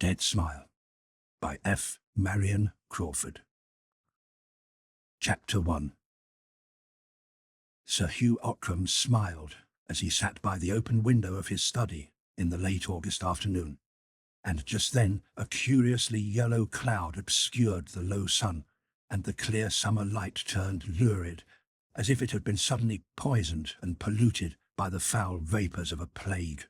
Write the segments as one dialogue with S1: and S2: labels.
S1: Dead Smile by F. Marion Crawford. Chapter 1. Sir Hugh Ockram smiled as he sat by the open window of his study in the late August afternoon, and just then a curiously yellow cloud obscured the low sun, and the clear summer light turned lurid, as if it had been suddenly poisoned and polluted by the foul vapours of a plague.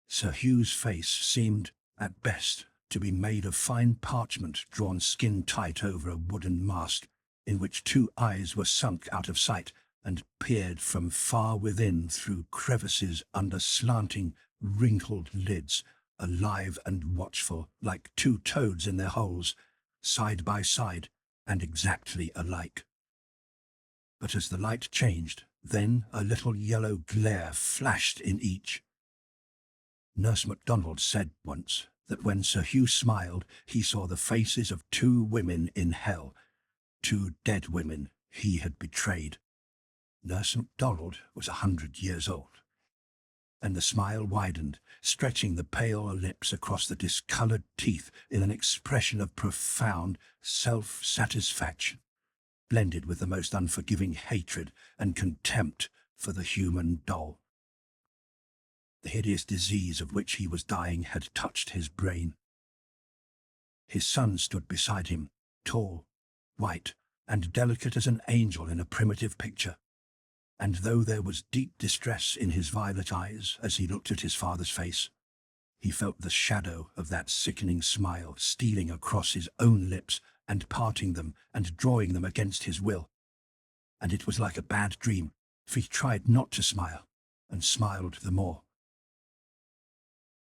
S1: Sir Hugh's face seemed, at best, to be made of fine parchment drawn skin-tight over a wooden mask, in which two eyes were sunk out of sight and peered from far within through crevices under slanting, wrinkled lids, alive and watchful like two toads in their holes, side by side and exactly alike. But as the light changed, then a little yellow glare flashed in each. Nurse MacDonald said once that when Sir Hugh smiled, he saw the faces of two women in hell, two dead women he had betrayed. Nurse MacDonald was 100 years old. And the smile widened, stretching the pale lips across the discoloured teeth in an expression of profound self-satisfaction, blended with the most unforgiving hatred and contempt for the human doll. The hideous disease of which he was dying had touched his brain. His son stood beside him, tall, white, and delicate as an angel in a primitive picture, and though there was deep distress in his violet eyes as he looked at his father's face, he felt the shadow of that sickening smile stealing across his own lips and parting them and drawing them against his will. And it was like a bad dream, for he tried not to smile, and smiled the more.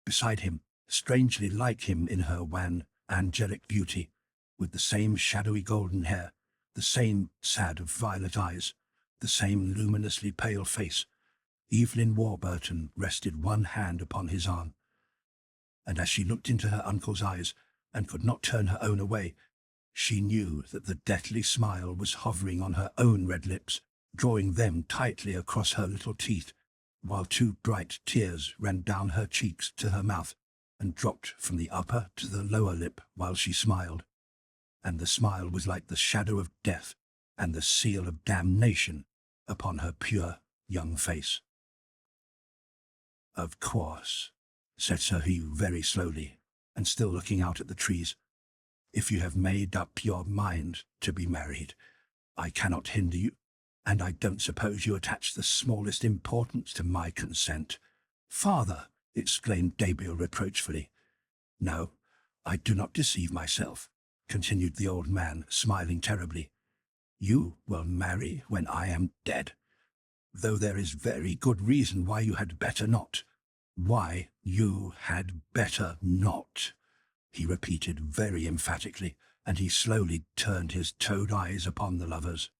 S1: Beside him, strangely like him in her wan, angelic beauty, with the same shadowy golden hair, the same sad violet eyes, the same luminously pale face, Evelyn Warburton rested one hand upon his arm. And as she looked into her uncle's eyes, and could not turn her own away, she knew that the deathly smile was hovering on her own red lips, drawing them tightly across her little teeth, while two bright tears ran down her cheeks to her mouth, and dropped from the upper to the lower lip while she smiled. And the smile was like the shadow of death, and the seal of damnation upon her pure young face. "Of course," said Sir Hugh very slowly, and still looking out at the trees, "if you have made up your mind to be married, I cannot hinder you, and I don't suppose you attach the smallest importance to my consent." "Father!" exclaimed Gabriel reproachfully. "No, I do not deceive myself," continued the old man, smiling terribly. "You will marry when I am dead, though there is very good reason why you had better not. Why you had better not," he repeated very emphatically, and he slowly turned his toad eyes upon the lovers.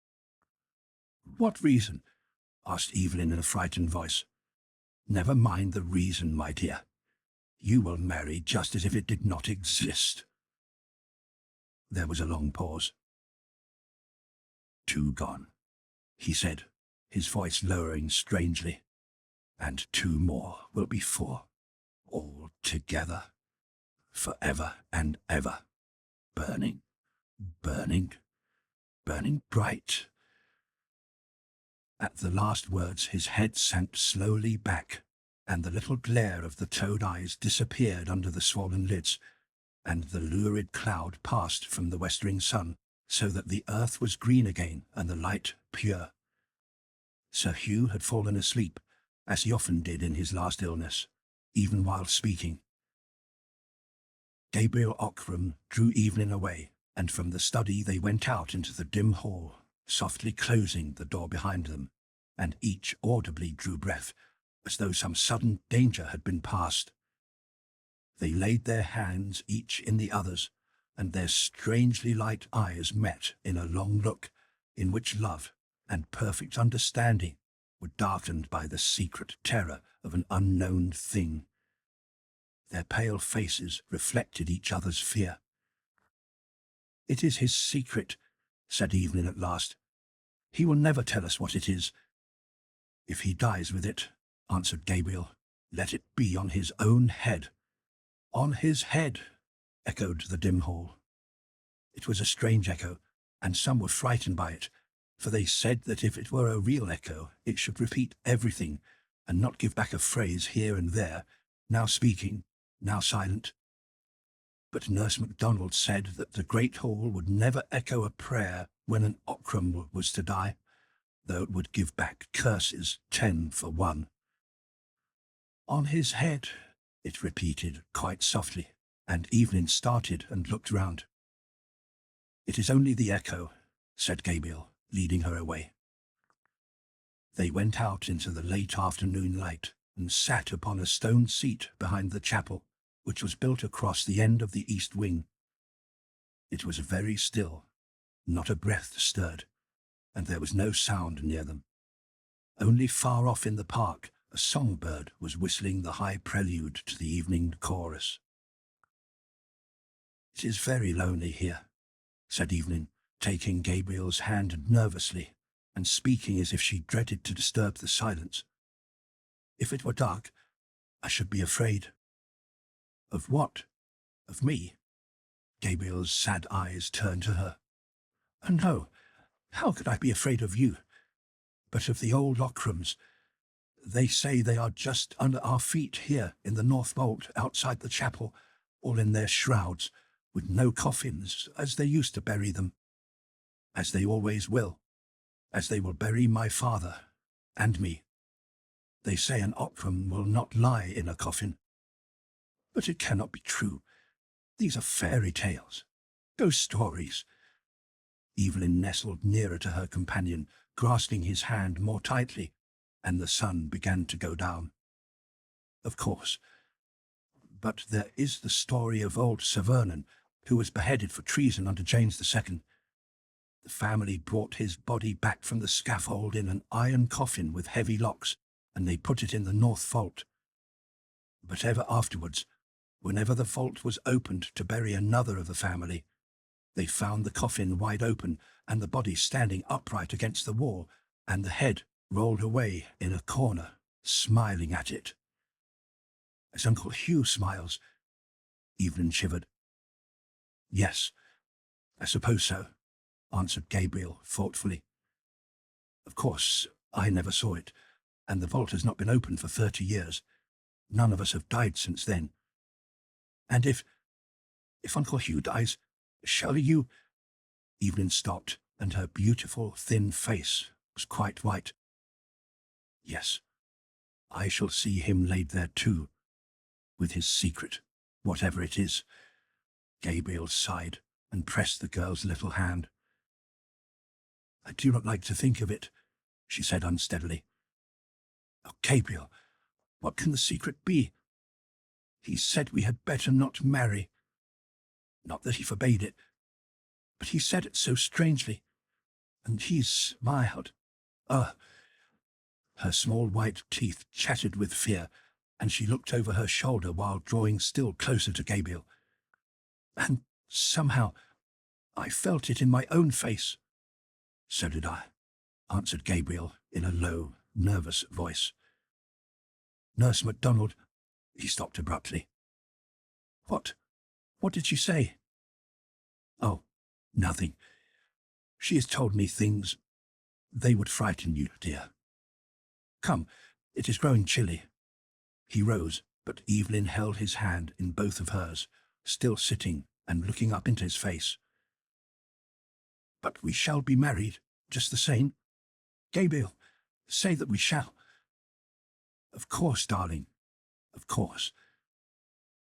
S1: "What reason?" asked Evelyn in a frightened voice. "Never mind the reason, my dear. You will marry just as if it did not exist." There was a long pause. "Two gone," he said, his voice lowering strangely. "And two more will be four, all together, forever and ever, burning, burning, burning bright." At the last words his head sank slowly back, and the little glare of the toad eyes disappeared under the swollen lids, and the lurid cloud passed from the westering sun, so that the earth was green again and the light pure. Sir Hugh had fallen asleep, as he often did in his last illness, even while speaking. Gabriel Ockram drew Evelyn away, and from the study they went out into the dim hall, softly closing the door behind them, and each audibly drew breath, as though some sudden danger had been passed. They laid their hands each in the other's, and their strangely light eyes met in a long look, in which love and perfect understanding were darkened by the secret terror of an unknown thing. Their pale faces reflected each other's fear. "It is his secret," said Evelyn at last. "He will never tell us what it is." "If he dies with it," answered Gabriel, "let it be on his own head." On his head, echoed the dim hall. It was a strange echo, and some were frightened by it, for they said that if it were a real echo, it should repeat everything, and not give back a phrase here and there, now speaking, now silent. But Nurse MacDonald said that the great hall would never echo a prayer when an Ockram was to die, though it would give back curses 10 for 1. On his head, it repeated quite softly, and Evelyn started and looked round. It is only the echo, said Gabriel, leading her away. They went out into the late afternoon light and sat upon a stone seat behind the chapel, which was built across the end of the east wing. It was very still, not a breath stirred, and there was no sound near them. Only far off in the park, a songbird was whistling the high prelude to the evening chorus. "It is very lonely here," said Evelyn, taking Gabriel's hand nervously and speaking as if she dreaded to disturb the silence. "If it were dark, I should be afraid." "Of what? Of me?" Gabriel's sad eyes turned to her. "Oh, no, how could I be afraid of you? But of the old Ockrams. They say they are just under our feet here in the north vault outside the chapel, all in their shrouds, with no coffins, as they used to bury them. As they always will. As they will bury my father and me. They say an Ockram will not lie in a coffin. But it cannot be true. These are fairy tales, ghost stories." Evelyn nestled nearer to her companion, grasping his hand more tightly, and the sun began to go down. "Of course. But there is the story of old Sir Vernon, who was beheaded for treason under James II. The family brought his body back from the scaffold in an iron coffin with heavy locks, and they put it in the north vault. But ever afterwards, whenever the vault was opened to bury another of the family, they found the coffin wide open and the body standing upright against the wall, and the head rolled away in a corner, smiling at it. As Uncle Hugh smiles." Evelyn shivered. "Yes, I suppose so," answered Gabriel thoughtfully. "Of course, I never saw it, and the vault has not been opened for 30 years. None of us have died since then. And if Uncle Hugh dies, shall you—" Evelyn stopped, and her beautiful, thin face was quite white. "Yes, I shall see him laid there too, with his secret, whatever it is." Gabriel sighed and pressed the girl's little hand. "I do not like to think of it," she said unsteadily. "Oh, Gabriel, what can the secret be? He said we had better not marry. Not that he forbade it, but he said it so strangely, and he smiled. Her small white teeth chattered with fear, and she looked over her shoulder while drawing still closer to Gabriel. "And somehow I felt it in my own face." "So did I," answered Gabriel in a low, nervous voice. "Nurse MacDonald—" He stopped abruptly. What did she say?" "Oh, nothing. She has told me things. They would frighten you, dear. Come, it is growing chilly." He rose, but Evelyn held his hand in both of hers, still sitting and looking up into his face. "But we shall be married, just the same. Gabriel, say that we shall." "Of course, darling, of course.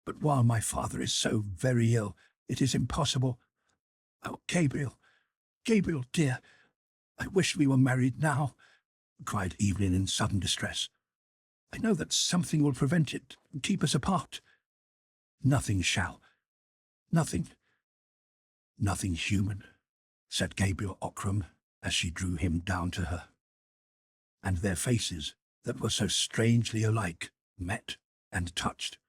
S1: But while my father is so very ill, it is impossible. Oh, Gabriel, Gabriel, dear, I wish we were married now," cried Evelyn in sudden distress. "I know that something will prevent it and keep us apart." "Nothing shall. Nothing. Nothing human," said Gabriel Ockram as she drew him down to her. And their faces, that were so strangely alike, met and touched,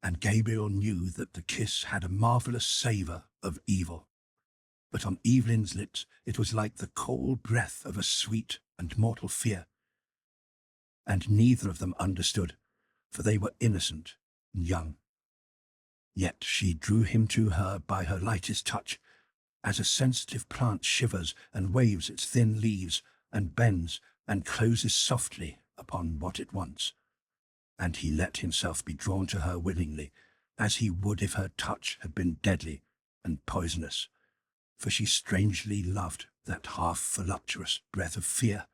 S1: and Gabriel knew that the kiss had a marvellous savour of evil. But on Evelyn's lips it was like the cold breath of a sweet and mortal fear. And neither of them understood, for they were innocent and young. Yet she drew him to her by her lightest touch, as a sensitive plant shivers and waves its thin leaves and bends and closes softly upon what it wants. And he let himself be drawn to her willingly, as he would if her touch had been deadly and poisonous, for she strangely loved that half-voluptuous breath of fear,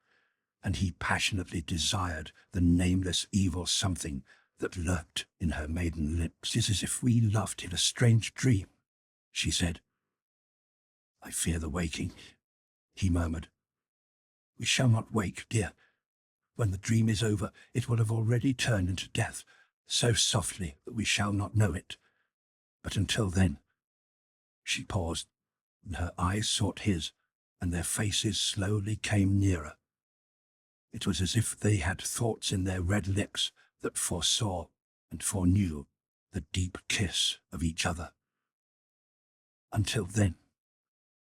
S1: and he passionately desired the nameless evil something that lurked in her maiden lips. "It is as if we loved in a strange dream," she said. "I fear the waking," he murmured. "We shall not wake, dear. When the dream is over, it will have already turned into death, so softly that we shall not know it. But until then—" She paused, and her eyes sought his, and their faces slowly came nearer. It was as if they had thoughts in their red lips that foresaw and foreknew the deep kiss of each other. "Until then,"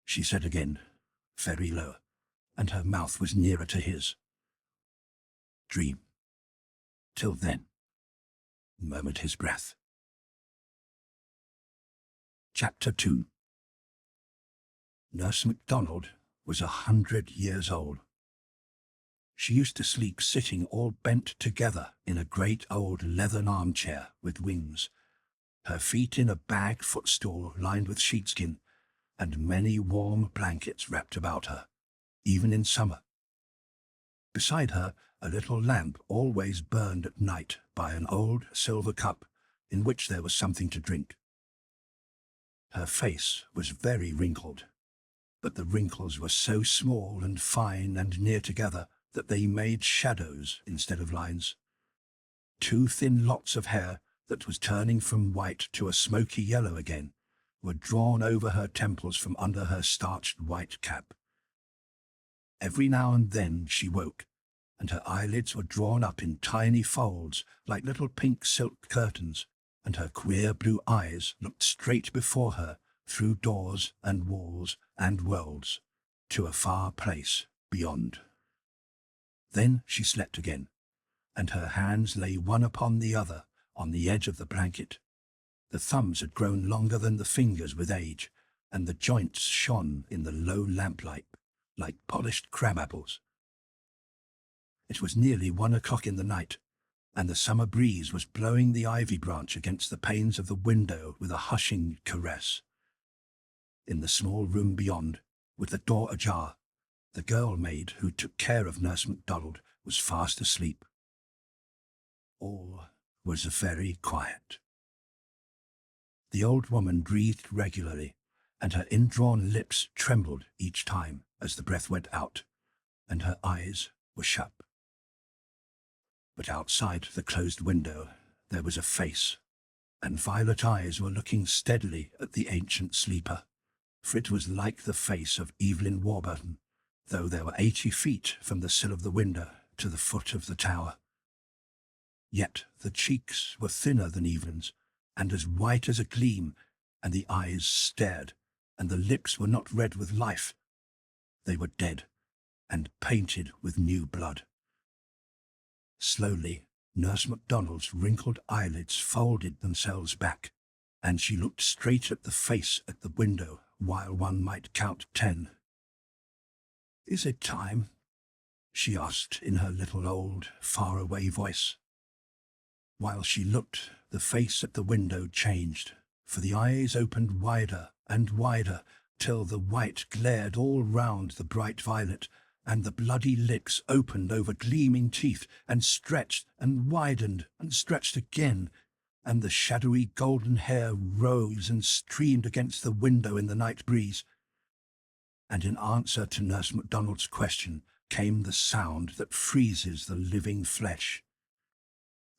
S1: she said again, very low, and her mouth was nearer to his. "Dream. Till then," murmured his breath. Chapter 2. Nurse MacDonald was 100 years old. She used to sleep sitting all bent together in a great old leathern armchair with wings, her feet in a bag footstool lined with sheepskin, and many warm blankets wrapped about her, even in summer. Beside her, a little lamp always burned at night by an old silver cup in which there was something to drink. Her face was very wrinkled, but the wrinkles were so small and fine and near together that they made shadows instead of lines. Two thin locks of hair that was turning from white to a smoky yellow again were drawn over her temples from under her starched white cap. Every now and then she woke, and her eyelids were drawn up in tiny folds like little pink silk curtains, and her queer blue eyes looked straight before her through doors and walls and worlds to a far place beyond. Then she slept again, and her hands lay one upon the other on the edge of the blanket. The thumbs had grown longer than the fingers with age, and the joints shone in the low lamplight like polished crabapples. It was nearly 1 o'clock in the night, and the summer breeze was blowing the ivy branch against the panes of the window with a hushing caress. In the small room beyond, with the door ajar, the girl-maid who took care of Nurse MacDonald was fast asleep. All was very quiet. The old woman breathed regularly, and her indrawn lips trembled each time as the breath went out, and her eyes were shut. But outside the closed window there was a face, and violet eyes were looking steadily at the ancient sleeper, for it was like the face of Evelyn Warburton, though they were 80 feet from the sill of the window to the foot of the tower. Yet the cheeks were thinner than Evelyn's, and as white as a gleam, and the eyes stared, and the lips were not red with life. They were dead, and painted with new blood. Slowly, Nurse MacDonald's wrinkled eyelids folded themselves back, and she looked straight at the face at the window while one might count 10. "Is it time?" she asked in her little old, far-away voice. While she looked, the face at the window changed, for the eyes opened wider and wider till the white glared all round the bright violet, and the bloody lips opened over gleaming teeth and stretched and widened and stretched again, and the shadowy golden hair rose and streamed against the window in the night breeze. And in answer to Nurse MacDonald's question came the sound that freezes the living flesh.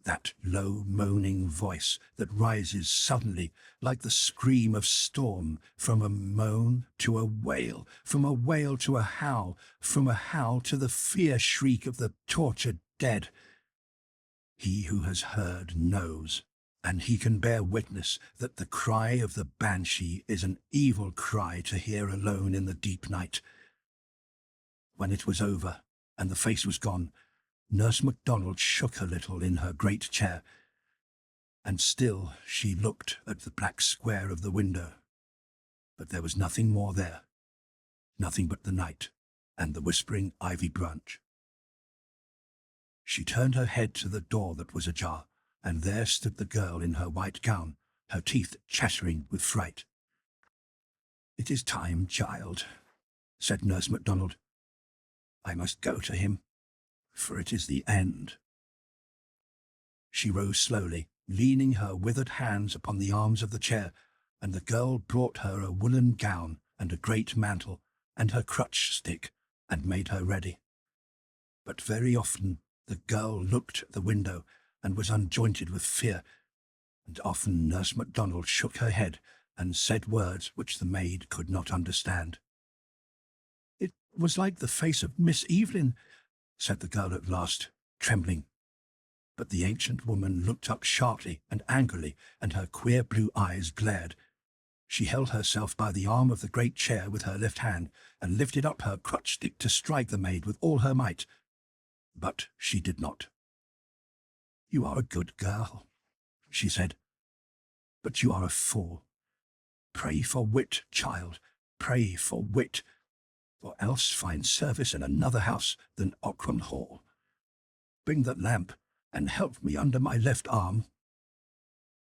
S1: That low moaning voice that rises suddenly like the scream of storm, from a moan to a wail, from a wail to a howl, from a howl to the fear shriek of the tortured dead. He who has heard knows, and he can bear witness that the cry of the banshee is an evil cry to hear alone in the deep night. When it was over, and the face was gone, Nurse MacDonald shook a little in her great chair. and still she looked at the black square of the window. But there was nothing more there, nothing but the night and the whispering ivy branch. She turned her head to the door that was ajar, and there stood the girl in her white gown, her teeth chattering with fright. "It is time, child," said Nurse MacDonald. "I must go to him, for it is the end." She rose slowly, leaning her withered hands upon the arms of the chair, and the girl brought her a woolen gown and a great mantle and her crutch stick, and made her ready. But very often the girl looked at the window and was unjointed with fear, and often Nurse MacDonald shook her head and said words which the maid could not understand. "It was like the face of Miss Evelyn," said the girl at last, trembling. But the ancient woman looked up sharply and angrily, and her queer blue eyes glared. She held herself by the arm of the great chair with her left hand, and lifted up her crutch stick to strike the maid with all her might. But she did not. "You are a good girl," she said, "but you are a fool. Pray for wit, child, pray for wit, or else find service in another house than Ockram Hall. Bring that lamp, and help me under my left arm."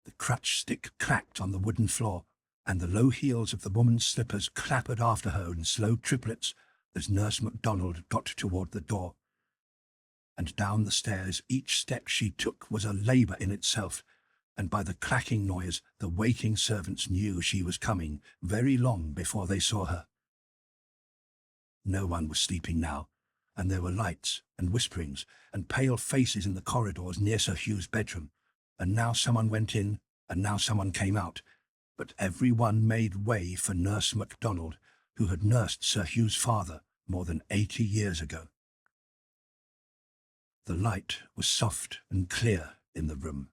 S1: The crutch stick clacked on the wooden floor, and the low heels of the woman's slippers clappered after her in slow triplets as Nurse MacDonald got toward the door. And down the stairs each step she took was a labour in itself, and by the clacking noise the waking servants knew she was coming very long before they saw her. No one was sleeping now, and there were lights and whisperings and pale faces in the corridors near Sir Hugh's bedroom, and now someone went in, and now someone came out, but every one made way for Nurse MacDonald, who had nursed Sir Hugh's father more than 80 years ago. The light was soft and clear in the room.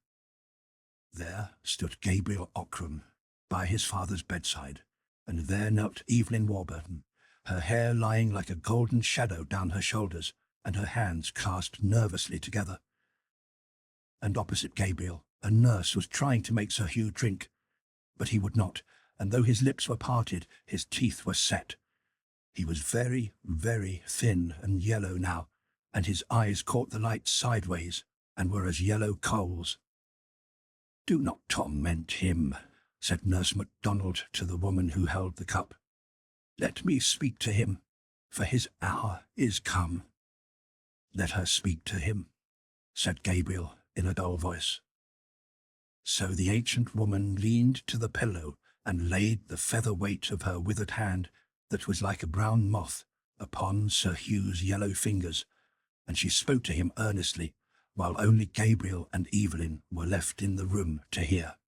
S1: There stood Gabriel Ockram by his father's bedside, and there knelt Evelyn Warburton, her hair lying like a golden shadow down her shoulders, and her hands clasped nervously together. And opposite Gabriel, a nurse was trying to make Sir Hugh drink, but he would not, and though his lips were parted, his teeth were set. He was very, very thin and yellow now, and his eyes caught the light sideways and were as yellow coals. "Do not torment him," said Nurse MacDonald to the woman who held the cup. "Let me speak to him, for his hour is come." "Let her speak to him," said Gabriel in a dull voice. So the ancient woman leaned to the pillow and laid the feather weight of her withered hand, that was like a brown moth, upon Sir Hugh's yellow fingers, and she spoke to him earnestly, while only Gabriel and Evelyn were left in the room to hear.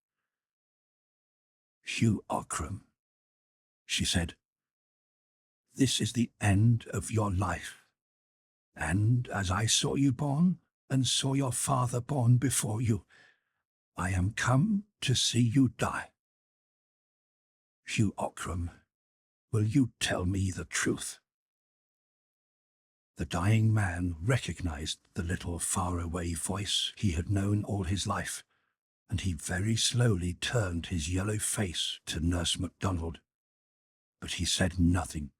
S1: "Hugh Ockram," she said, "this is the end of your life, and as I saw you born, and saw your father born before you, I am come to see you die. Hugh Ockram, will you tell me the truth?" The dying man recognized the little faraway voice he had known all his life, and he very slowly turned his yellow face to Nurse MacDonald, but he said nothing.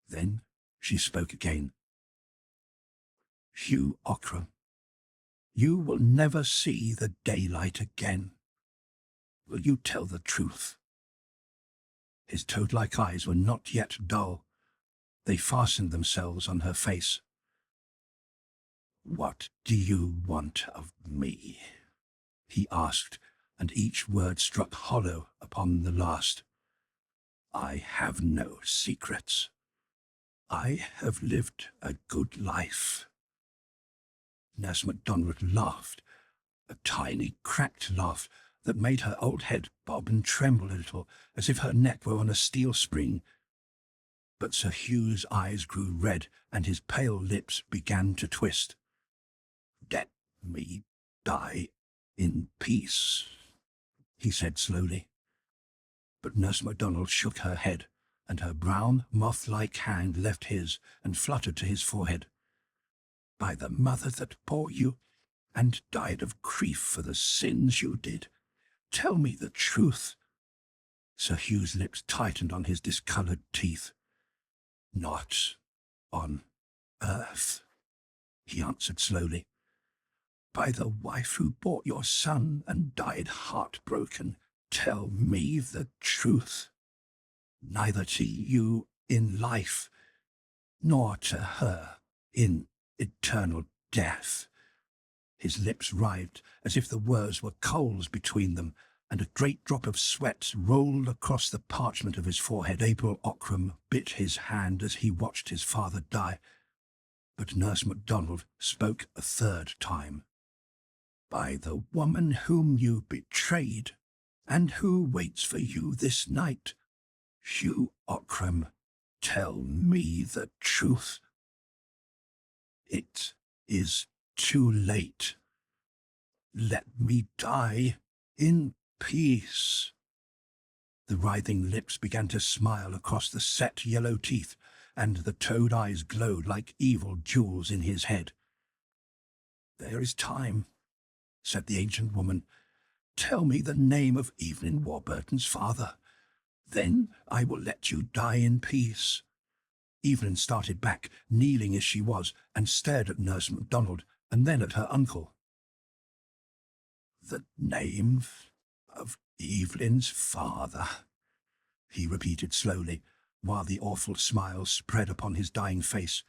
S1: Then she spoke again. "Hugh Ockram, you will never see the daylight again. Will you tell the truth?" His toad-like eyes were not yet dull. They fastened themselves on her face. "What do you want of me?" he asked, and each word struck hollow upon the last. "I have no secrets. I have lived a good life." Nurse MacDonald laughed, a tiny cracked laugh that made her old head bob and tremble a little, as if her neck were on a steel spring. But Sir Hugh's eyes grew red, and his pale lips began to twist. "Let me die in peace," he said slowly. But Nurse MacDonald shook her head, and her brown, moth-like hand left his and fluttered to his forehead. "By the mother that bore you, and died of grief for the sins you did. Tell me the truth." Sir Hugh's lips tightened on his discoloured teeth. "Not on earth," he answered slowly. "By the wife who bore your son and died heartbroken, tell me the truth. Neither to you in life, nor to her in eternal death." His lips writhed as if the words were coals between them, and a great drop of sweat rolled across the parchment of his forehead. Gabriel Ockram bit his hand as he watched his father die, but Nurse MacDonald spoke a third time. "By the woman whom you betrayed, and who waits for you this night, Hugh Ockram, tell me the truth." "It is too late. Let me die in peace." The writhing lips began to smile across the set yellow teeth, and the toad eyes glowed like evil jewels in his head. "There is time," said the ancient woman. "Tell me the name of Evelyn Warburton's father. Then I will let you die in peace." Evelyn started back, kneeling as she was, and stared at Nurse MacDonald, and then at her uncle. "The name of Evelyn's father," he repeated slowly, while the awful smile spread upon his dying face.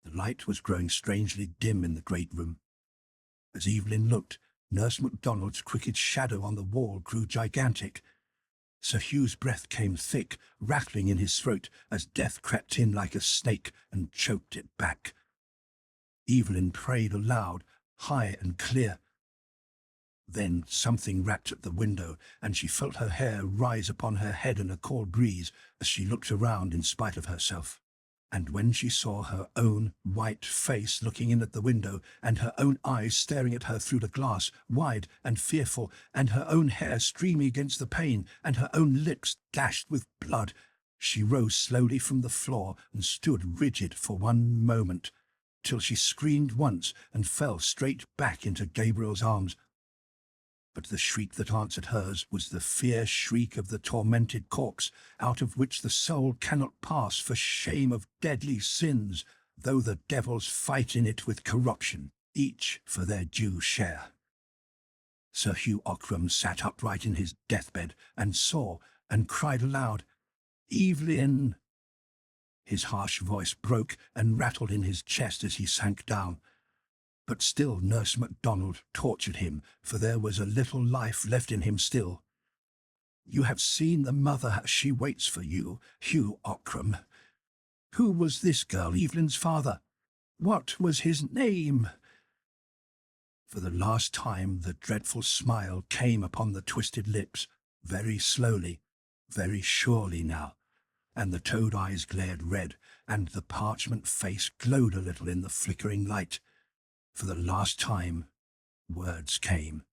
S1: The light was growing strangely dim in the great room. As Evelyn looked, Nurse MacDonald's crooked shadow on the wall grew gigantic. Sir Hugh's breath came thick, rattling in his throat as death crept in like a snake and choked it back. Evelyn prayed aloud, high and clear. Then something rapped at the window, and she felt her hair rise upon her head in a cold breeze as she looked around in spite of herself. And when she saw her own white face looking in at the window, and her own eyes staring at her through the glass, wide and fearful, and her own hair streaming against the pane, and her own lips dashed with blood, she rose slowly from the floor and stood rigid for one moment, till she screamed once and fell straight back into Gabriel's arms. But the shriek that answered hers was the fierce shriek of the tormented corpse, out of which the soul cannot pass for shame of deadly sins, though the devils fight in it with corruption, each for their due share. Sir Hugh Ockram sat upright in his deathbed and saw and cried aloud, "Evelyn!" His harsh voice broke and rattled in his chest as he sank down. But still Nurse MacDonald tortured him, for there was a little life left in him still. "You have seen the mother as she waits for you, Hugh Ockram. Who was this girl, Evelyn's father? What was his name?" For the last time the dreadful smile came upon the twisted lips, very slowly, very surely now, and the toad eyes glared red, and the parchment face glowed a little in the flickering light. For the last time, words came.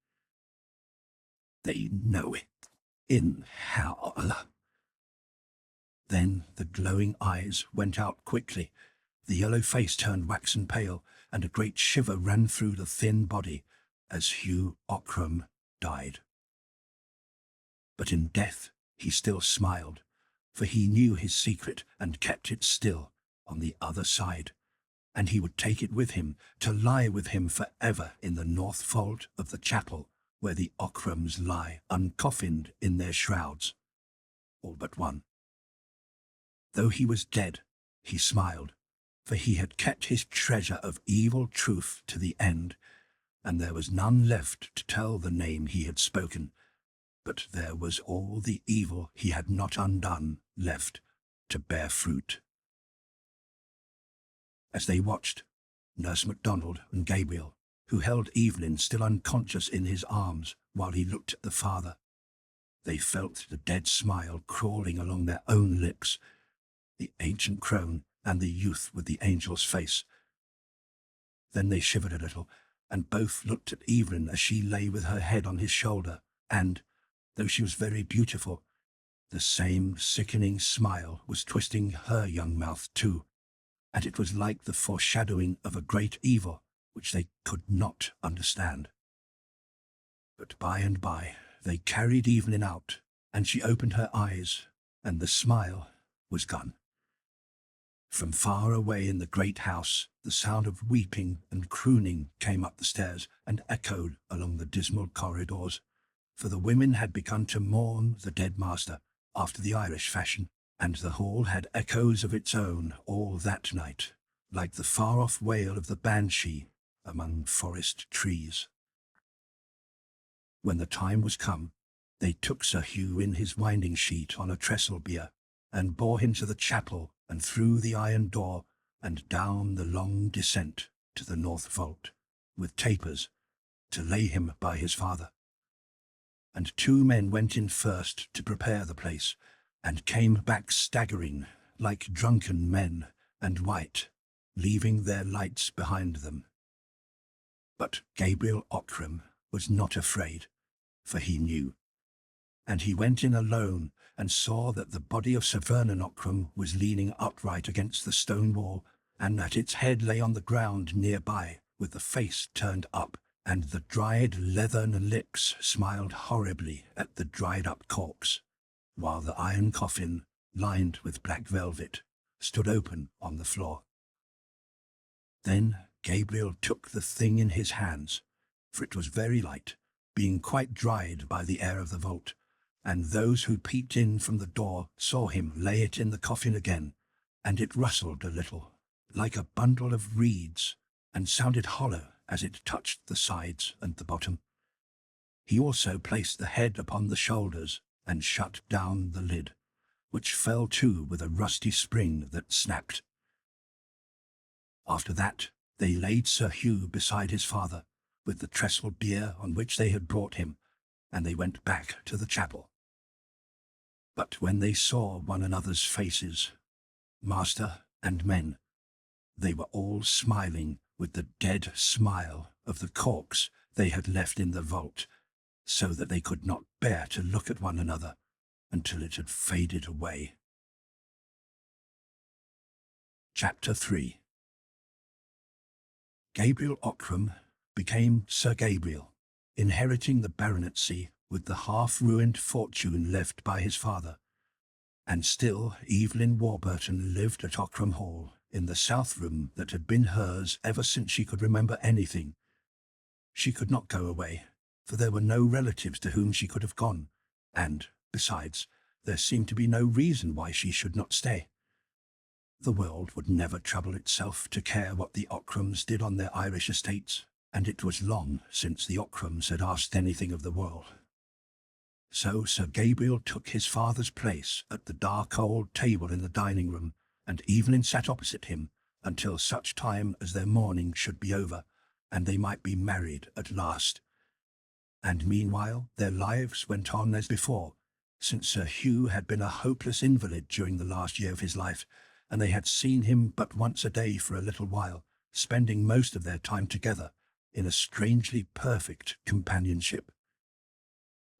S1: "They know it in hell." Then the glowing eyes went out quickly, the yellow face turned waxen pale, and a great shiver ran through the thin body as Hugh Ockram died. But in death he still smiled, for he knew his secret and kept it still on the other side. And he would take it with him, to lie with him forever in the north vault of the chapel, where the Ockrams lie uncoffined in their shrouds, all but one. Though he was dead, he smiled, for he had kept his treasure of evil truth to the end, and there was none left to tell the name he had spoken, but there was all the evil he had not undone left to bear fruit. As they watched, Nurse MacDonald and Gabriel, who held Evelyn still unconscious in his arms while he looked at the father, they felt the dead smile crawling along their own lips, the ancient crone and the youth with the angel's face. Then they shivered a little, and both looked at Evelyn as she lay with her head on his shoulder, and, though she was very beautiful, the same sickening smile was twisting her young mouth too, and it was like the foreshadowing of a great evil which they could not understand. But by and by they carried Evelyn out, and she opened her eyes, and the smile was gone. From far away in the great house, the sound of weeping and crooning came up the stairs and echoed along the dismal corridors, for the women had begun to mourn the dead master after the Irish fashion, and the hall had echoes of its own all that night, like the far-off wail of the banshee among forest trees. When the time was come, they took Sir Hugh in his winding sheet on a trestle bier, and bore him to the chapel and through the iron door and down the long descent to the north vault, with tapers, to lay him by his father. And 2 men went in first to prepare the place, and came back staggering, like drunken men, and white, leaving their lights behind them. But Gabriel Ockram was not afraid, for he knew. And he went in alone, and saw that the body of Sir Vernon Ockram was leaning upright against the stone wall, and that its head lay on the ground nearby, with the face turned up, and the dried leathern lips smiled horribly at the dried-up corpse, while the iron coffin, lined with black velvet, stood open on the floor. Then Gabriel took the thing in his hands, for it was very light, being quite dried by the air of the vault, and those who peeped in from the door saw him lay it in the coffin again, and it rustled a little, like a bundle of reeds, and sounded hollow as it touched the sides and the bottom. He also placed the head upon the shoulders and shut down the lid, which fell to with a rusty spring that snapped. After that they laid Sir Hugh beside his father, with the trestle bier on which they had brought him, and they went back to the chapel. But when they saw one another's faces, master and men, they were all smiling with the dead smile of the corpse they had left in the vault, so that they could not bear to look at one another until it had faded away. Chapter 3. Gabriel Ockram became Sir Gabriel, inheriting the baronetcy with the half-ruined fortune left by his father. And still Evelyn Warburton lived at Ockram Hall, in the south room that had been hers ever since she could remember anything. She could not go away, for there were no relatives to whom she could have gone, and, besides, there seemed to be no reason why she should not stay. The world would never trouble itself to care what the Ockrams did on their Irish estates, and it was long since the Ockrams had asked anything of the world. So Sir Gabriel took his father's place at the dark old table in the dining room, and Evelyn sat opposite him until such time as their mourning should be over, and they might be married at last. And meanwhile their lives went on as before, since Sir Hugh had been a hopeless invalid during the last year of his life, and they had seen him but once a day for a little while, spending most of their time together in a strangely perfect companionship.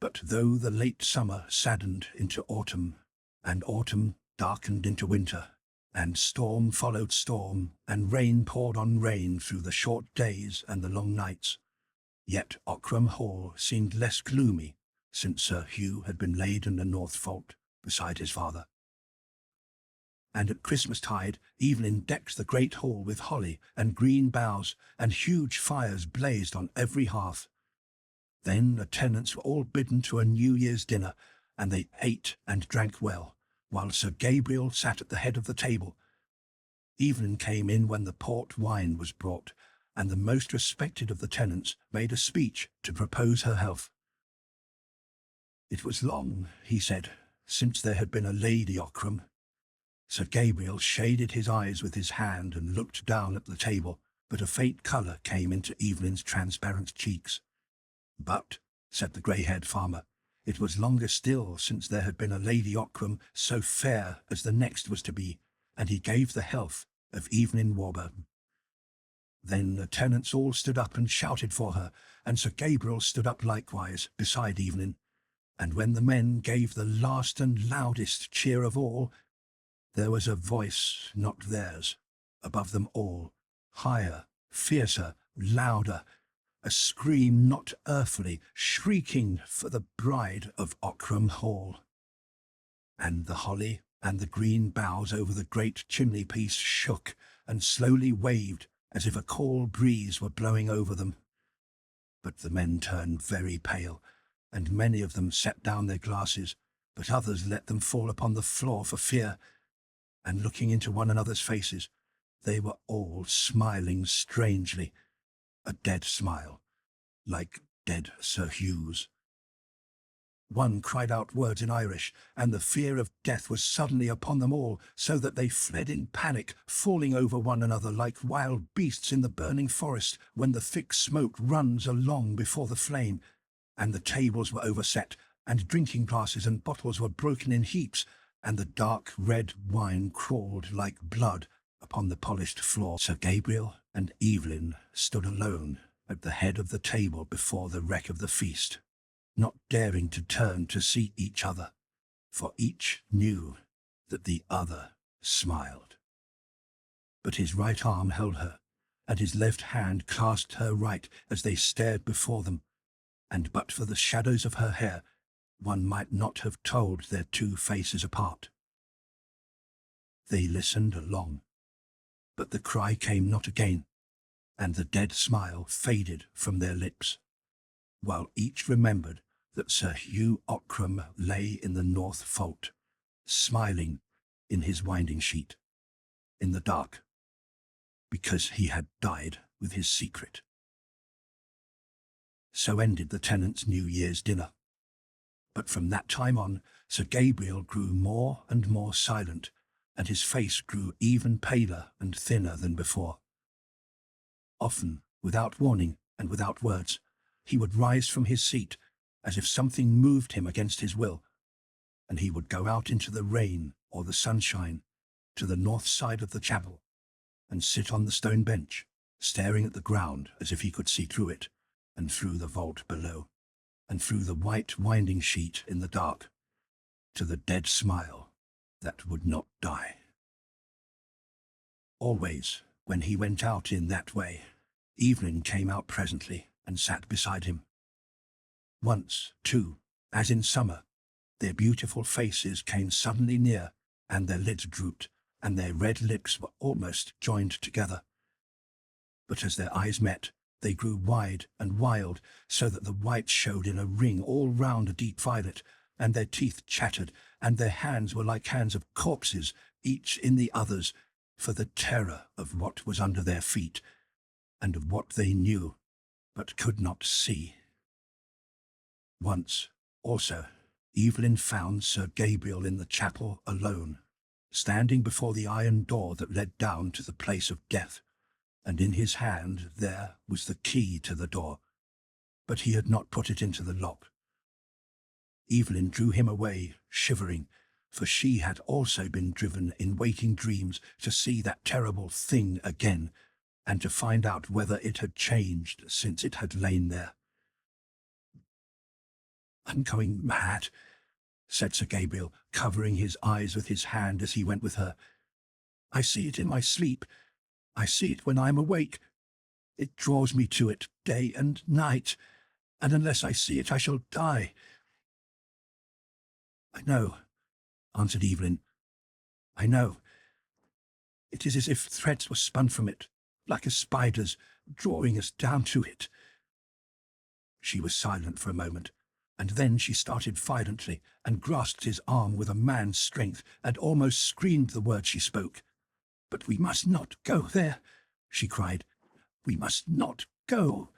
S1: But though the late summer saddened into autumn, and autumn darkened into winter, and storm followed storm, and rain poured on rain through the short days and the long nights, yet Ockram Hall seemed less gloomy since Sir Hugh had been laid in the north vault beside his father. And at Christmastide Evelyn decked the great hall with holly and green boughs, and huge fires blazed on every hearth. Then the tenants were all bidden to a New Year's dinner, and they ate and drank well, while Sir Gabriel sat at the head of the table. Evelyn came in when the port wine was brought, and the most respected of the tenants made a speech to propose her health. It was long, he said, since there had been a Lady Ockram. Sir Gabriel shaded his eyes with his hand and looked down at the table, but a faint colour came into Evelyn's transparent cheeks. But, said the grey-haired farmer, it was longer still since there had been a Lady Ockram so fair as the next was to be, and he gave the health of Evelyn Warburton. Then the tenants all stood up and shouted for her, and Sir Gabriel stood up likewise beside Evelyn, and when the men gave the last and loudest cheer of all, there was a voice not theirs, above them all, higher, fiercer, louder, a scream not earthly, shrieking for the bride of Ockram Hall. And the holly and the green boughs over the great chimney-piece shook and slowly waved as if a cool breeze were blowing over them. But the men turned very pale, and many of them set down their glasses, but others let them fall upon the floor for fear, and looking into one another's faces, they were all smiling strangely, a dead smile, like dead Sir Hugh's. One cried out words in Irish, and the fear of death was suddenly upon them all, so that they fled in panic, falling over one another like wild beasts in the burning forest when the thick smoke runs along before the flame, and the tables were overset, and drinking glasses and bottles were broken in heaps, and the dark red wine crawled like blood upon the polished floor. Sir Gabriel and Evelyn stood alone at the head of the table before the wreck of the feast, not daring to turn to see each other, for each knew that the other smiled. But his right arm held her, and his left hand clasped her right as they stared before them, and but for the shadows of her hair, one might not have told their two faces apart. They listened long, but the cry came not again, and the dead smile faded from their lips, while each remembered that Sir Hugh Ockram lay in the north vault, smiling in his winding sheet, in the dark, because he had died with his secret. So ended the tenants' New Year's dinner. But from that time on, Sir Gabriel grew more and more silent, and his face grew even paler and thinner than before. Often, without warning and without words, he would rise from his seat, as if something moved him against his will, and he would go out into the rain or the sunshine, to the north side of the chapel, and sit on the stone bench, staring at the ground as if he could see through it, and through the vault below, and through the white winding sheet in the dark, to the dead smile that would not die. Always, when he went out in that way, Evelyn came out presently and sat beside him. Once, too, as in summer, their beautiful faces came suddenly near, and their lids drooped, and their red lips were almost joined together. But as their eyes met, they grew wide and wild, so that the white showed in a ring all round a deep violet, and their teeth chattered, and their hands were like hands of corpses, each in the other's, for the terror of what was under their feet, and of what they knew, but could not see. Once, also, Evelyn found Sir Gabriel in the chapel alone, standing before the iron door that led down to the place of death, and in his hand there was the key to the door, but he had not put it into the lock. Evelyn drew him away, shivering, for she had also been driven in waking dreams to see that terrible thing again, and to find out whether it had changed since it had lain there. "I'm going mad," said Sir Gabriel, covering his eyes with his hand as he went with her. "I see it in my sleep. I see it when I am awake. It draws me to it day and night, and unless I see it I shall die." "I know," answered Evelyn. "I know. It is as if threads were spun from it, like a spider's, drawing us down to it." She was silent for a moment, and then she started violently and grasped his arm with a man's strength and almost screamed the words she spoke. "But we must not go there," she cried. "We must not go."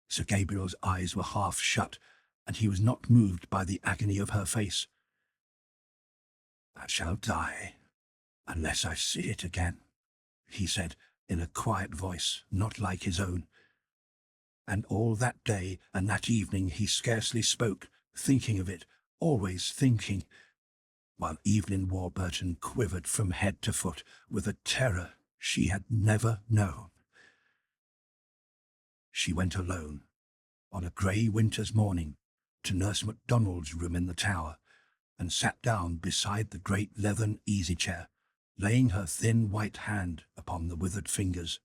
S1: Sir Gabriel's eyes were half shut, and he was not moved by the agony of her face. "I shall die unless I see it again," he said in a quiet voice not like his own. And all that day and that evening he scarcely spoke, thinking of it, always thinking, while Evelyn Warburton quivered from head to foot with a terror she had never known. She went alone, on a grey winter's morning, to Nurse MacDonald's room in the tower, and sat down beside the great leathern easy-chair, laying her thin white hand upon the withered fingers.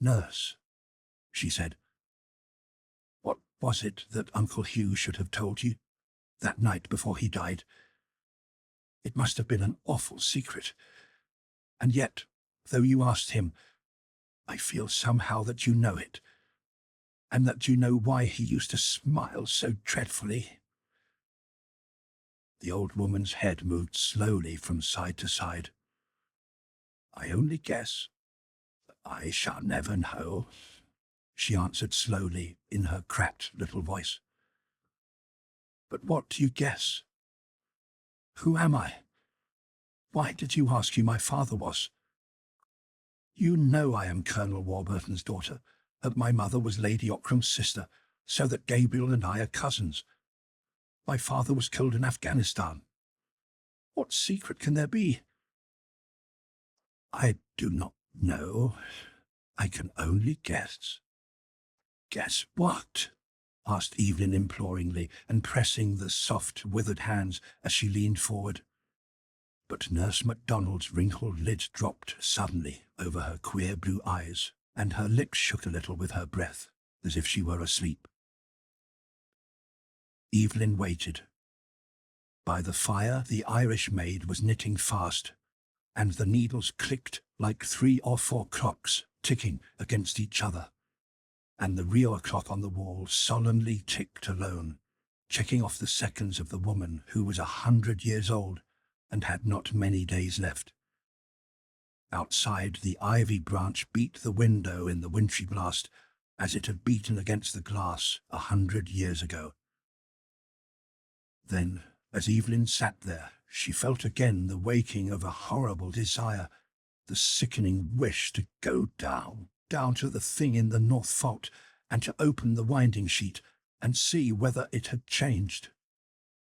S1: Nurse, she said, what was it that Uncle Hugh should have told you that night before he died? It must have been an awful secret. And yet, though you asked him, I feel somehow that you know it, and that you know why he used to smile so dreadfully. The old woman's head moved slowly from side to side. I only guess. I shall never know, she answered slowly in her cracked little voice. But what do you guess? Who am I? Why did you ask who my father was? You know I am Colonel Warburton's daughter, and my mother was Lady Ockram's sister, so that Gabriel and I are cousins. My father was killed in Afghanistan. What secret can there be? I do not know. I can only guess. Guess what? Asked Evelyn imploringly, and pressing the soft, withered hands as she leaned forward. But Nurse MacDonald's wrinkled lid dropped suddenly over her queer blue eyes, and her lips shook a little with her breath, as if she were asleep. Evelyn waited. By the fire the Irish maid was knitting fast, and the needles clicked like 3 or 4 clocks ticking against each other, and the real clock on the wall solemnly ticked alone, checking off the seconds of the woman who was 100 years old and had not many days left. Outside, the ivy branch beat the window in the wintry blast, as it had beaten against the glass 100 years ago. Then, as Evelyn sat there, she felt again the waking of a horrible desire, the sickening wish to go down to the thing in the north vault, and to open the winding sheet and see whether it had changed.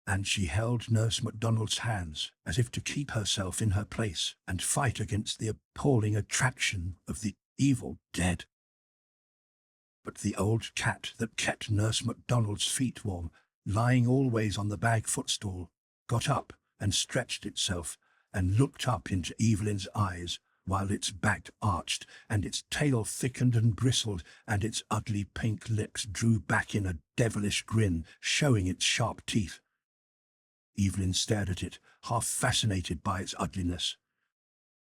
S1: And she held Nurse MacDonald's hands as if to keep herself in her place and fight against the appalling attraction of the evil dead. But the old cat that kept Nurse MacDonald's feet warm, lying always on the bag footstool, got up and stretched itself and looked up into Evelyn's eyes, while its back arched and its tail thickened and bristled and its ugly pink lips drew back in a devilish grin, showing its sharp teeth. Evelyn stared at it, half fascinated by its ugliness.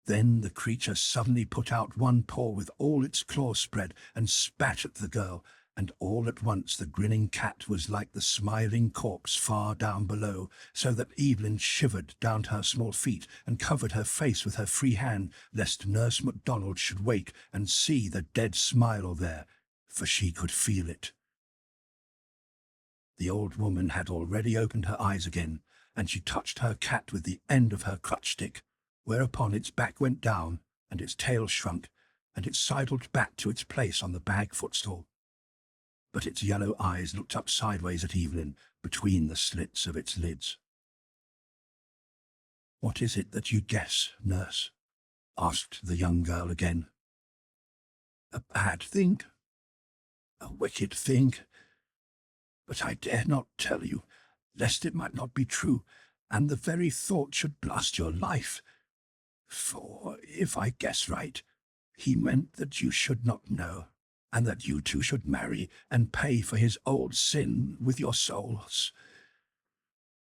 S1: Then the creature suddenly put out one paw with all its claws spread and spat at the girl, and all at once the grinning cat was like the smiling corpse far down below, so that Evelyn shivered down to her small feet and covered her face with her free hand, lest Nurse MacDonald should wake and see the dead smile there, for she could feel it. The old woman had already opened her eyes again, and she touched her cat with the end of her crutch-stick, whereupon its back went down, and its tail shrunk, and it sidled back to its place on the bag footstool. But its yellow eyes looked up sideways at Evelyn between the slits of its lids. "What is it that you guess, nurse?" asked the young girl again. "A bad thing, a wicked thing, but I dare not tell you, lest it might not be true, and the very thought should blast your life. For, if I guess right, he meant that you should not know, and that you two should marry and pay for his old sin with your souls.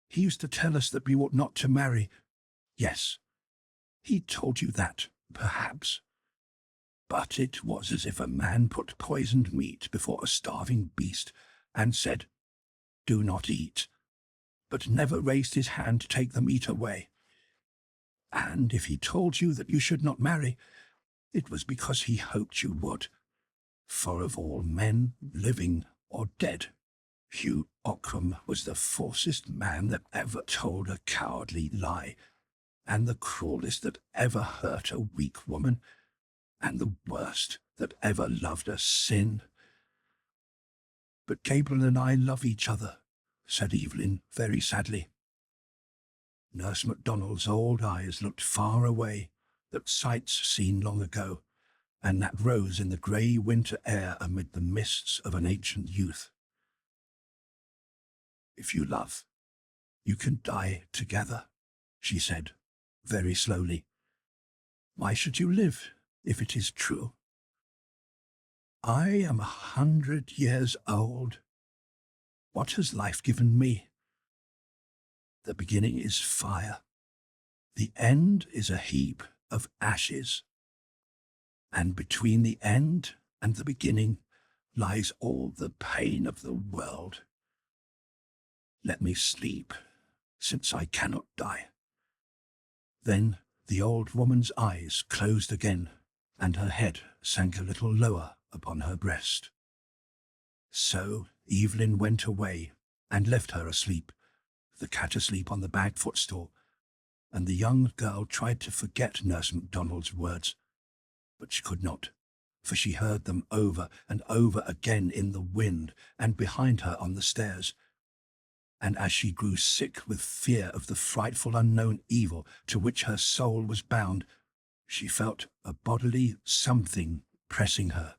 S1: He used to tell us that we ought not to marry. Yes, he told you that, perhaps. But it was as if a man put poisoned meat before a starving beast, and said, 'Do not eat,' but never raised his hand to take the meat away. And if he told you that you should not marry, it was because he hoped you would. For of all men, living or dead, Hugh Ockram was the falsest man that ever told a cowardly lie, and the cruelest that ever hurt a weak woman, and the worst that ever loved a sin. But Gabriel and I love each other," said Evelyn very sadly. Nurse MacDonald's old eyes looked far away, at sights seen long ago, and that rose in the grey winter air amid the mists of an ancient youth. "If you love, you can die together," she said, very slowly. "Why should you live, if it is true? I am 100 years old. What has life given me? The beginning is fire. The end is a heap of ashes. And between the end and the beginning lies all the pain of the world. Let me sleep, since I cannot die. Then the old woman's eyes closed again, and her head sank a little lower upon her breast. So Evelyn went away and left her asleep, the cat asleep on the bag footstool, and the young girl tried to forget Nurse MacDonald's words, but she could not, for she heard them over and over again in the wind and behind her on the stairs. And as she grew sick with fear of the frightful unknown evil to which her soul was bound, she felt a bodily something pressing her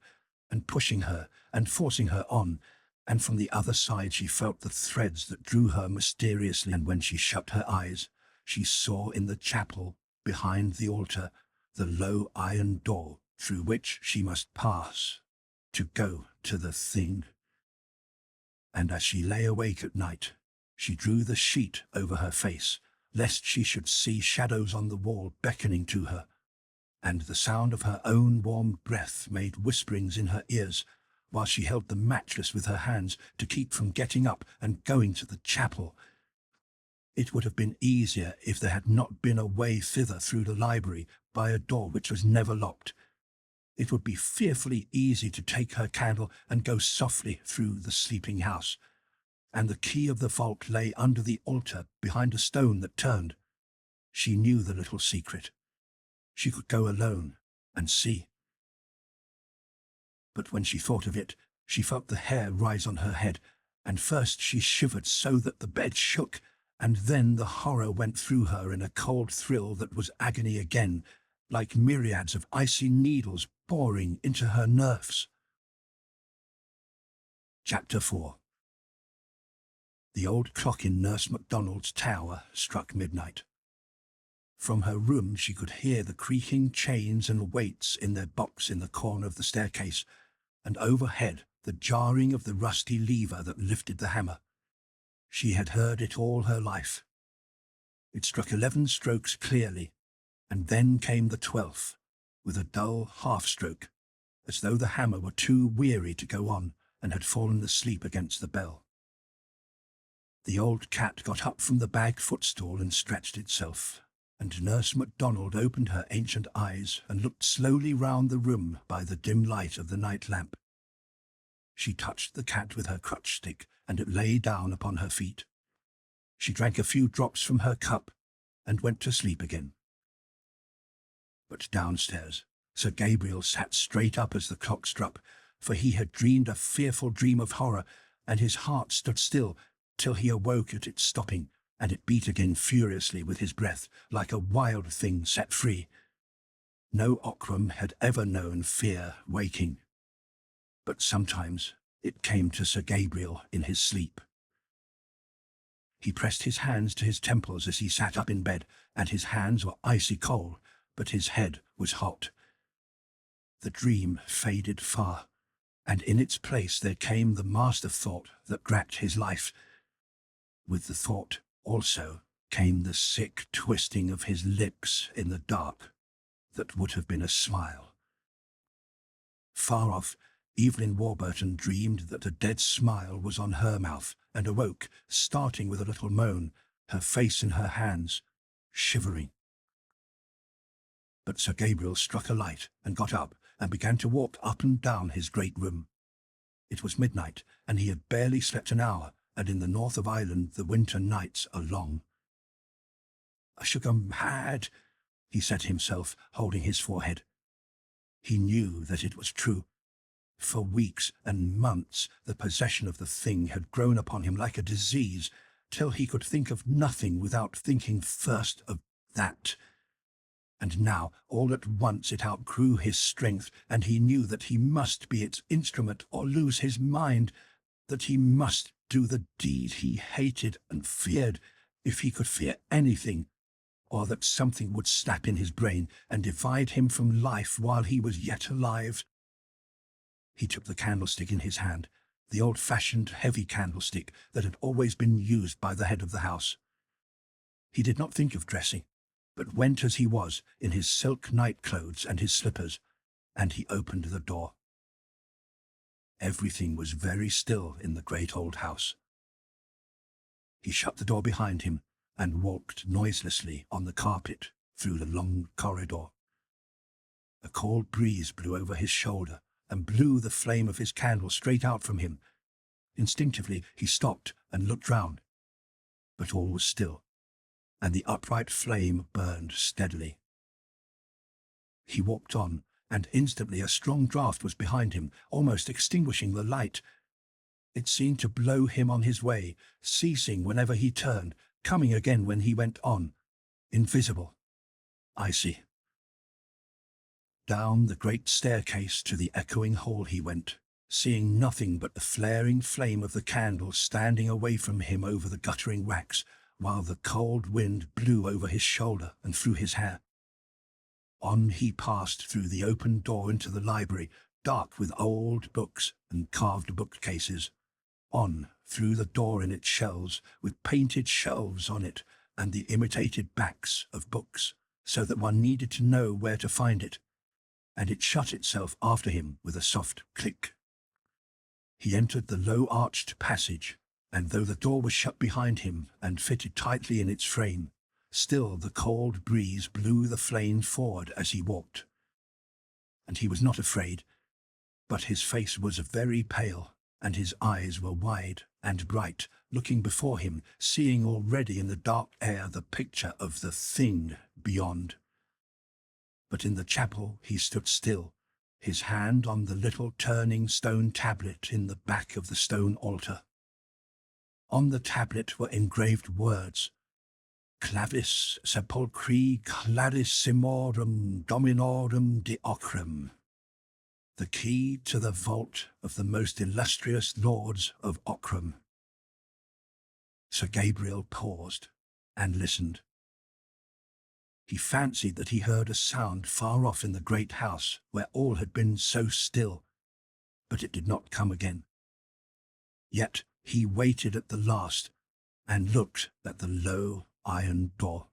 S1: and pushing her and forcing her on, and from the other side she felt the threads that drew her mysteriously, and when she shut her eyes, she saw in the chapel, behind the altar, the low iron door through which she must pass to go to the thing. And as she lay awake at night, she drew the sheet over her face, lest she should see shadows on the wall beckoning to her, and the sound of her own warm breath made whisperings in her ears, while she held the mattress with her hands to keep from getting up and going to the chapel. It would have been easier if there had not been a way thither through the library by a door which was never locked. It would be fearfully easy to take her candle and go softly through the sleeping house, and the key of the vault lay under the altar behind a stone that turned. She knew the little secret. She could go alone and see. But when she thought of it, she felt the hair rise on her head, and first she shivered so that the bed shook, and then the horror went through her in a cold thrill that was agony again, like myriads of icy needles boring into her nerves. Chapter 4. The old clock in Nurse MacDonald's tower struck midnight. From her room she could hear the creaking chains and weights in their box in the corner of the staircase, and overhead the jarring of the rusty lever that lifted the hammer. She had heard it all her life. It struck 11 strokes clearly, and then came the 12th, with a dull half-stroke, as though the hammer were too weary to go on and had fallen asleep against the bell. The old cat got up from the bag footstool and stretched itself, and Nurse MacDonald opened her ancient eyes and looked slowly round the room by the dim light of the night lamp. She touched the cat with her crutch stick, and it lay down upon her feet. She drank a few drops from her cup and went to sleep again. But downstairs, Sir Gabriel sat straight up as the clock struck, for he had dreamed a fearful dream of horror, and his heart stood still till he awoke at its stopping, and it beat again furiously with his breath, like a wild thing set free. No Ockram had ever known fear waking, but sometimes it came to Sir Gabriel in his sleep. He pressed his hands to his temples as he sat up in bed, and his hands were icy cold, but his head was hot. The dream faded far, and in its place there came the master thought that grasped his life. With the thought also came the sick twisting of his lips in the dark that would have been a smile. Far off, Evelyn Warburton dreamed that a dead smile was on her mouth, and awoke, starting with a little moan, her face in her hands, shivering. But Sir Gabriel struck a light and got up and began to walk up and down his great room. It was midnight, and he had barely slept an hour, and in the north of Ireland the winter nights are long. "I shall go mad," he said to himself, holding his forehead. He knew that it was true. For weeks and months the possession of the thing had grown upon him like a disease, till he could think of nothing without thinking first of that. And now, all at once, it outgrew his strength, and he knew that he must be its instrument or lose his mind, that he must do the deed he hated and feared, if he could fear anything, or that something would snap in his brain and divide him from life while he was yet alive. He took the candlestick in his hand, the old-fashioned heavy candlestick that had always been used by the head of the house. He did not think of dressing, but went as he was, in his silk night-clothes and his slippers, and he opened the door. Everything was very still in the great old house. He shut the door behind him and walked noiselessly on the carpet through the long corridor. A cold breeze blew over his shoulder and blew the flame of his candle straight out from him. Instinctively he stopped and looked round, but all was still, and the upright flame burned steadily. He walked on, and instantly a strong draught was behind him, almost extinguishing the light. It seemed to blow him on his way, ceasing whenever he turned, coming again when he went on, invisible, icy. Down the great staircase to the echoing hall he went, seeing nothing but the flaring flame of the candle standing away from him over the guttering wax, while the cold wind blew over his shoulder and through his hair. On he passed through the open door into the library, dark with old books and carved bookcases. On through the door in its shelves, with painted shelves on it and the imitated backs of books, so that one needed to know where to find it, and it shut itself after him with a soft click. He entered the low-arched passage, and though the door was shut behind him and fitted tightly in its frame, still the cold breeze blew the flame forward as he walked. And he was not afraid, but his face was very pale, and his eyes were wide and bright, looking before him, seeing already in the dark air the picture of the thing beyond. But in the chapel he stood still, his hand on the little turning stone tablet in the back of the stone altar. On the tablet were engraved words, Clavis sepulchri clarissimorum dominorum de Ockram, the key to the vault of the most illustrious lords of Ockram. Sir Gabriel paused and listened. He fancied that he heard a sound far off in the great house where all had been so still, but it did not come again. Yet he waited at the last and looked at the low iron door.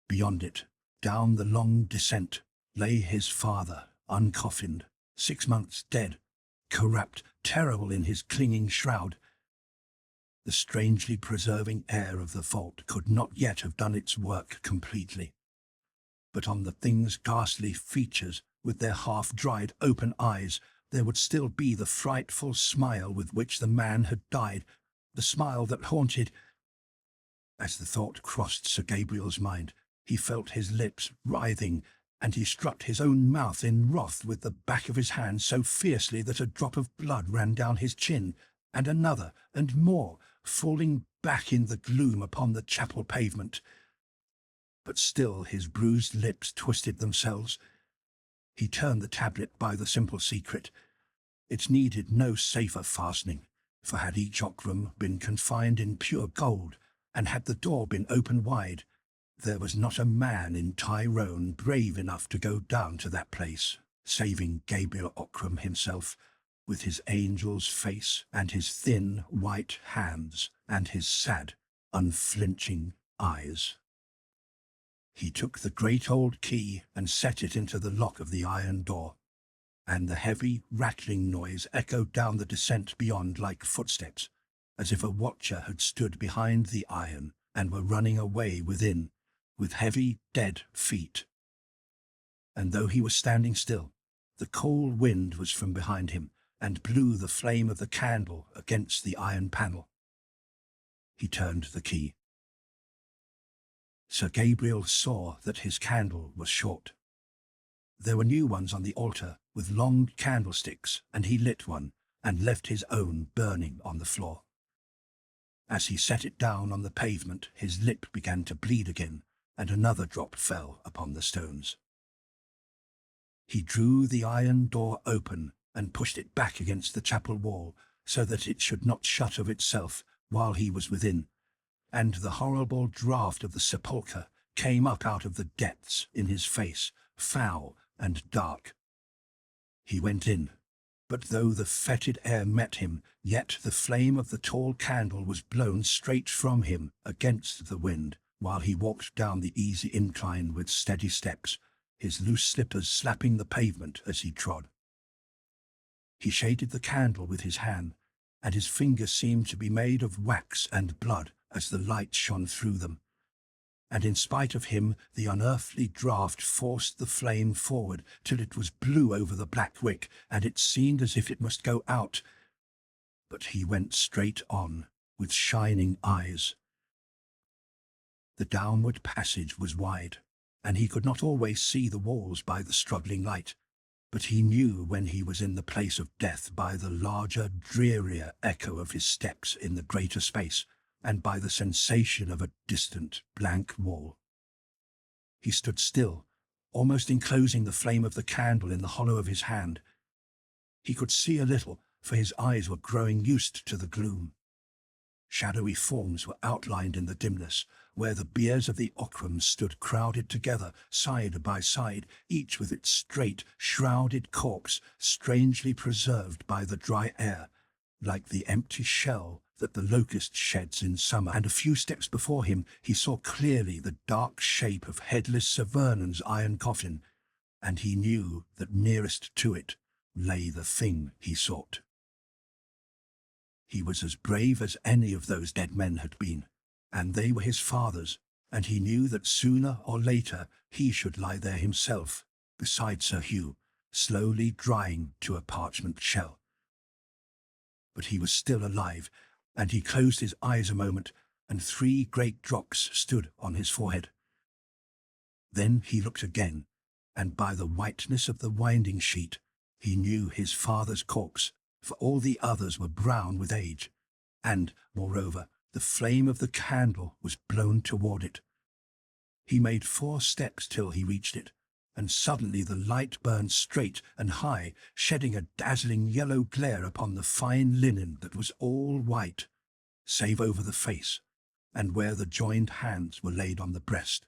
S1: Beyond it, down the long descent, lay his father, uncoffined, 6 months dead, corrupt, terrible in his clinging shroud. The strangely preserving air of the vault could not yet have done its work completely. But on the thing's ghastly features, with their half-dried open eyes, there would still be the frightful smile with which the man had died, the smile that haunted. As the thought crossed Sir Gabriel's mind, he felt his lips writhing, and he struck his own mouth in wrath with the back of his hand so fiercely that a drop of blood ran down his chin, and another, and more, falling back in the gloom upon the chapel pavement. But still his bruised lips twisted themselves. He turned the tablet by the simple secret. It needed no safer fastening, for had each Ockram been confined in pure gold, and had the door been open wide, there was not a man in Tyrone brave enough to go down to that place, saving Gabriel Ockram himself, with his angel's face and his thin white hands and his sad, unflinching eyes. He took the great old key and set it into the lock of the iron door, and the heavy rattling noise echoed down the descent beyond like footsteps, as if a watcher had stood behind the iron and were running away within, with heavy, dead feet. And though he was standing still, the cold wind was from behind him, and blew the flame of the candle against the iron panel. He turned the key. Sir Gabriel saw that his candle was short. There were new ones on the altar, with long candlesticks, and he lit one, and left his own burning on the floor. As he set it down on the pavement, his lip began to bleed again, and another drop fell upon the stones. He drew the iron door open, and pushed it back against the chapel wall, so that it should not shut of itself while he was within, and the horrible draught of the sepulchre came up out of the depths in his face, foul and dark. He went in, but though the fetid air met him, yet the flame of the tall candle was blown straight from him against the wind, while he walked down the easy incline with steady steps, his loose slippers slapping the pavement as he trod. He shaded the candle with his hand, and his fingers seemed to be made of wax and blood as the light shone through them. And in spite of him, the unearthly draught forced the flame forward till it was blue over the black wick, and it seemed as if it must go out. But he went straight on, with shining eyes. The downward passage was wide, and he could not always see the walls by the struggling light, but he knew when he was in the place of death by the larger, drearier echo of his steps in the greater space, and by the sensation of a distant, blank wall. He stood still, almost enclosing the flame of the candle in the hollow of his hand. He could see a little, for his eyes were growing used to the gloom. Shadowy forms were outlined in the dimness, where the biers of the Ockrams stood crowded together, side by side, each with its straight, shrouded corpse strangely preserved by the dry air, like the empty shell that the locust sheds in summer. And a few steps before him he saw clearly the dark shape of headless Sir Vernon's iron coffin, and he knew that nearest to it lay the thing he sought. He was as brave as any of those dead men had been, and they were his fathers, and he knew that sooner or later he should lie there himself, beside Sir Hugh, slowly drying to a parchment shell. But he was still alive, and he closed his eyes a moment, and 3 great drops stood on his forehead. Then he looked again, and by the whiteness of the winding sheet he knew his father's corpse, for all the others were brown with age, and, moreover, the flame of the candle was blown toward it. He made 4 steps till he reached it, and suddenly the light burned straight and high, shedding a dazzling yellow glare upon the fine linen that was all white, save over the face, and where the joined hands were laid on the breast.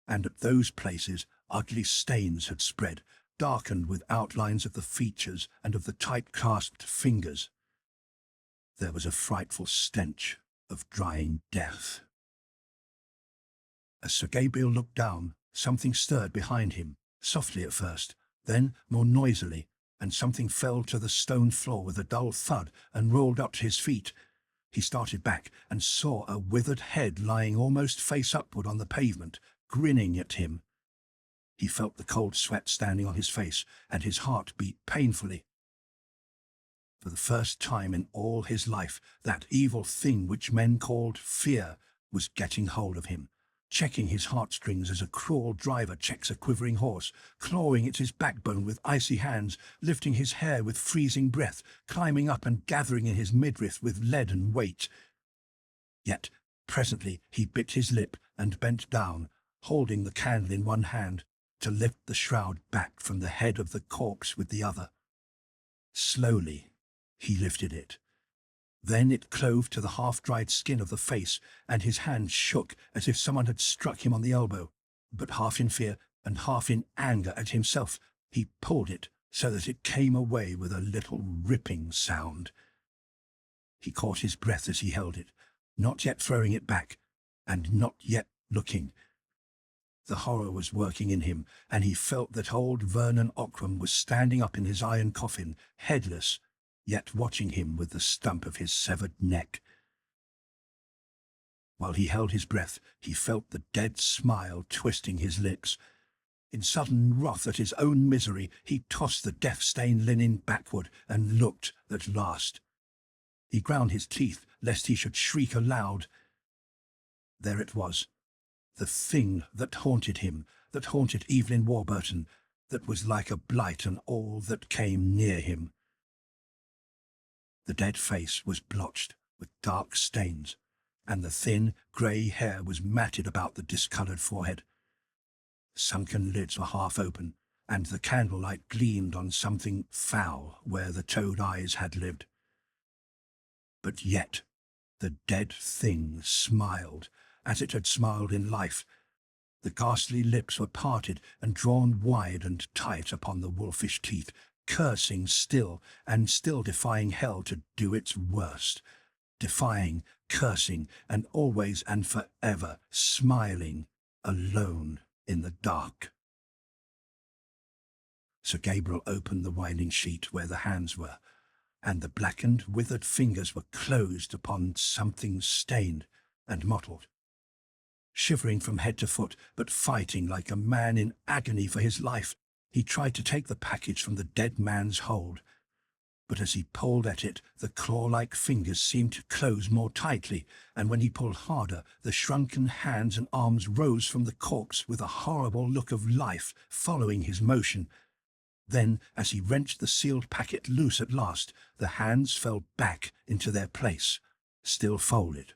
S1: And at those places ugly stains had spread, darkened with outlines of the features and of the tight-clasped fingers. There was a frightful stench of drying death. As Sir Gabriel looked down, something stirred behind him, softly at first, then more noisily, and something fell to the stone floor with a dull thud and rolled up to his feet. He started back and saw a withered head lying almost face upward on the pavement, grinning at him. He felt the cold sweat standing on his face, and his heart beat painfully. For the first time in all his life, that evil thing which men called fear was getting hold of him, checking his heartstrings as a cruel driver checks a quivering horse, clawing at his backbone with icy hands, lifting his hair with freezing breath, climbing up and gathering in his midriff with leaden weight. Yet presently he bit his lip and bent down, holding the candle in one hand, to lift the shroud back from the head of the corpse with the other. Slowly he lifted it. Then it clove to the half-dried skin of the face, and his hand shook as if someone had struck him on the elbow. But half in fear and half in anger at himself, he pulled it so that it came away with a little ripping sound. He caught his breath as he held it, not yet throwing it back, and not yet looking. The horror was working in him, and he felt that old Vernon Ockram was standing up in his iron coffin, headless, yet watching him with the stump of his severed neck. While he held his breath, he felt the dead smile twisting his lips. In sudden wrath at his own misery, he tossed the death-stained linen backward and looked at last. He ground his teeth lest he should shriek aloud. There it was, the thing that haunted him, that haunted Evelyn Warburton, that was like a blight on all that came near him. The dead face was blotched with dark stains, and the thin, grey hair was matted about the discoloured forehead. Sunken lids were half open, and the candlelight gleamed on something foul where the toad eyes had lived. But yet the dead thing smiled, as it had smiled in life. The ghastly lips were parted and drawn wide and tight upon the wolfish teeth, cursing still and still defying hell to do its worst, defying, cursing, and always and forever smiling, alone in the dark. Sir Gabriel opened the winding sheet where the hands were, and the blackened, withered fingers were closed upon something stained and mottled. Shivering from head to foot, but fighting like a man in agony for his life, he tried to take the package from the dead man's hold. But as he pulled at it, the claw-like fingers seemed to close more tightly, and when he pulled harder, the shrunken hands and arms rose from the corpse with a horrible look of life following his motion. Then, as he wrenched the sealed packet loose at last, the hands fell back into their place, still folded.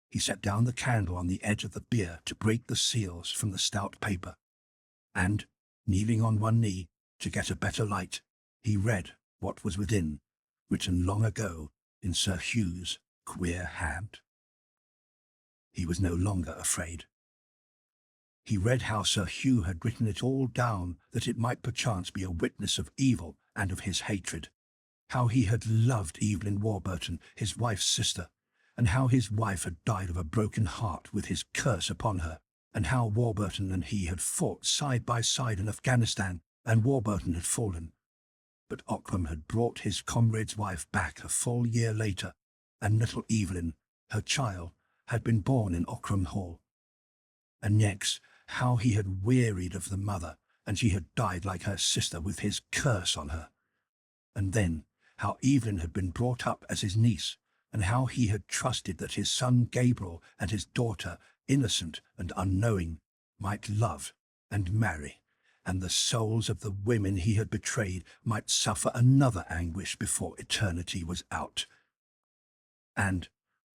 S1: He set down the candle on the edge of the bier to break the seals from the stout paper, and, kneeling on one knee to get a better light, he read what was within, written long ago in Sir Hugh's queer hand. He was no longer afraid. He read how Sir Hugh had written it all down, that it might perchance be a witness of evil and of his hatred, how he had loved Evelyn Warburton, his wife's sister, and how his wife had died of a broken heart with his curse upon her, and how Warburton and he had fought side by side in Afghanistan, and Warburton had fallen. But Ockram had brought his comrade's wife back a full year later, and little Evelyn, her child, had been born in Ockram Hall. And next, how he had wearied of the mother, and she had died like her sister with his curse on her. And then, how Evelyn had been brought up as his niece, and how he had trusted that his son Gabriel and his daughter, innocent and unknowing, might love and marry, and the souls of the women he had betrayed might suffer another anguish before eternity was out. And,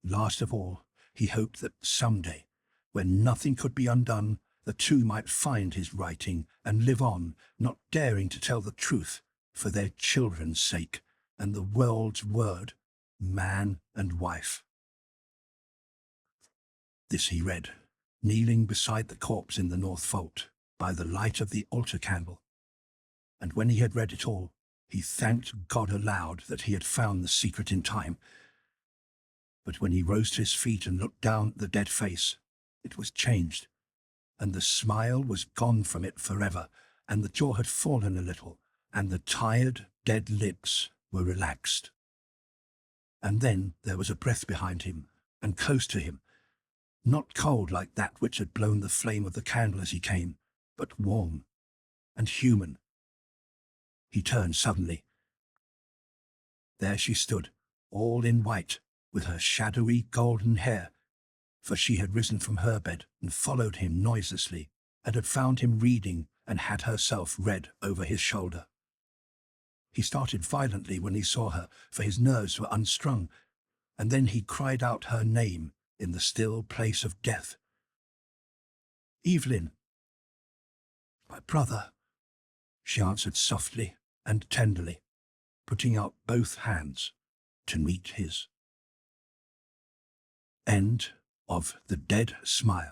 S1: last of all, he hoped that someday, when nothing could be undone, the two might find his writing and live on, not daring to tell the truth, for their children's sake, and the world's word, man and wife. This he read, kneeling beside the corpse in the north vault, by the light of the altar candle. And when he had read it all, he thanked God aloud that he had found the secret in time. But when he rose to his feet and looked down at the dead face, it was changed, and the smile was gone from it forever, and the jaw had fallen a little, and the tired, dead lips were relaxed. And then there was a breath behind him, and close to him, not cold like that which had blown the flame of the candle as he came, but warm and human. He turned suddenly. There she stood, all in white, with her shadowy golden hair, for she had risen from her bed and followed him noiselessly, and had found him reading and had herself read over his shoulder. He started violently when he saw her, for his nerves were unstrung, and then he cried out her name in the still place of death. "Evelyn!" "My brother," she answered softly and tenderly, putting out both hands to meet his. End of The Dead Smile.